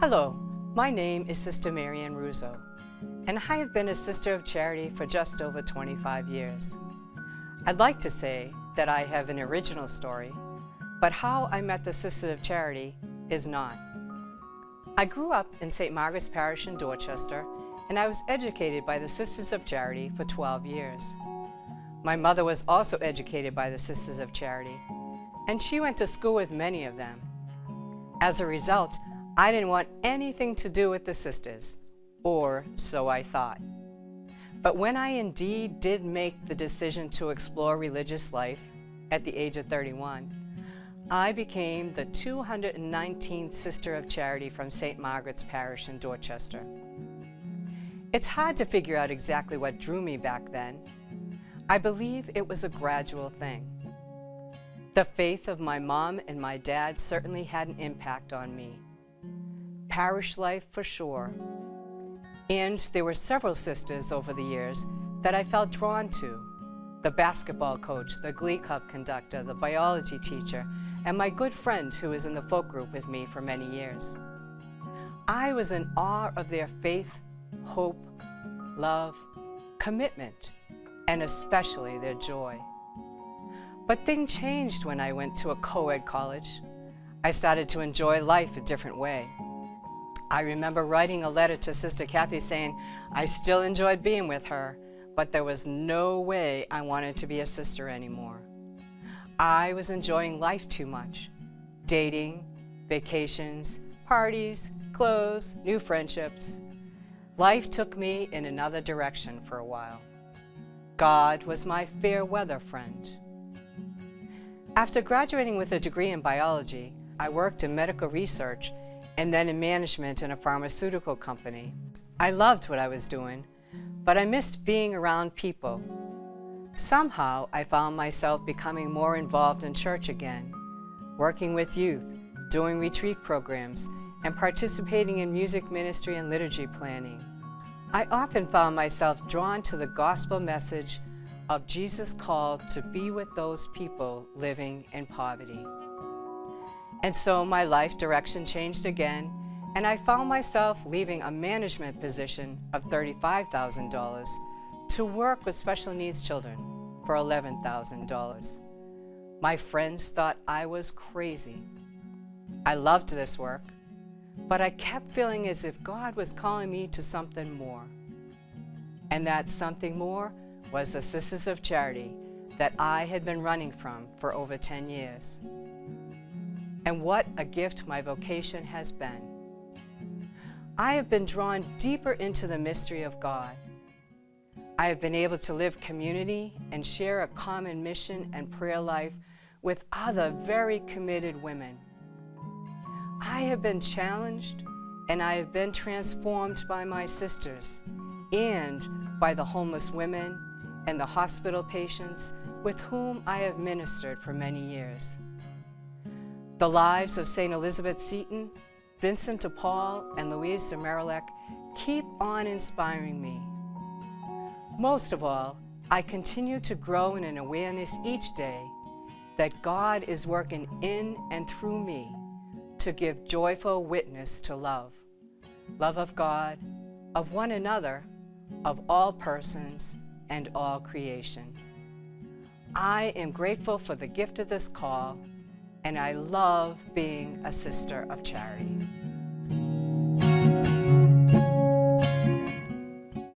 Hello, my name is Sister Maryanne Ruzzo, and I have been a Sister of Charity for just over 25 years. I'd like to say that I have an original story, but how I met the Sisters of Charity is not. I grew up in St. Margaret's Parish in Dorchester, and I was educated by the Sisters of Charity for 12 years. My mother was also educated by the Sisters of Charity, and she went to school with many of them. As a result, I didn't want anything to do with the sisters, or so I thought. But when I indeed did make the decision to explore religious life at the age of 31, I became the 219th Sister of Charity from St. Margaret's Parish in Dorchester. It's hard to figure out exactly what drew me back then. I believe it was a gradual thing. The faith of my mom and my dad certainly had an impact on me. Parish life for sure. And there were several sisters over the years that I felt drawn to. The basketball coach, the glee club conductor, the biology teacher, and my good friend who was in the folk group with me for many years. I was in awe of their faith, hope, love, commitment, and especially their joy. But things changed when I went to a co-ed college. I started to enjoy life a different way. I remember writing a letter to Sister Kathy saying I still enjoyed being with her, but there was no way I wanted to be a sister anymore. I was enjoying life too much. Dating, vacations, parties, clothes, new friendships. Life took me in another direction for a while. God was my fair weather friend. After graduating with a degree in biology, I worked in medical research and then in management in a pharmaceutical company. I loved what I was doing, but I missed being around people. Somehow, I found myself becoming more involved in church again, working with youth, doing retreat programs, and participating in music ministry and liturgy planning. I often found myself drawn to the gospel message of Jesus' call to be with those people living in poverty. And so my life direction changed again, and I found myself leaving a management position of $35,000 to work with special needs children for $11,000. My friends thought I was crazy. I loved this work, but I kept feeling as if God was calling me to something more. And that something more was the Sisters of Charity that I had been running from for over 10 years. And what a gift my vocation has been. I have been drawn deeper into the mystery of God. I have been able to live community and share a common mission and prayer life with other very committed women. I have been challenged and I have been transformed by my sisters and by the homeless women and the hospital patients with whom I have ministered for many years. The lives of St. Elizabeth Seton, Vincent de Paul, and Louise de Marillac keep on inspiring me. Most of all, I continue to grow in an awareness each day that God is working in and through me to give joyful witness to love. Love of God, of one another, of all persons, and all creation. I am grateful for the gift of this call, and I love being a Sister of Charity.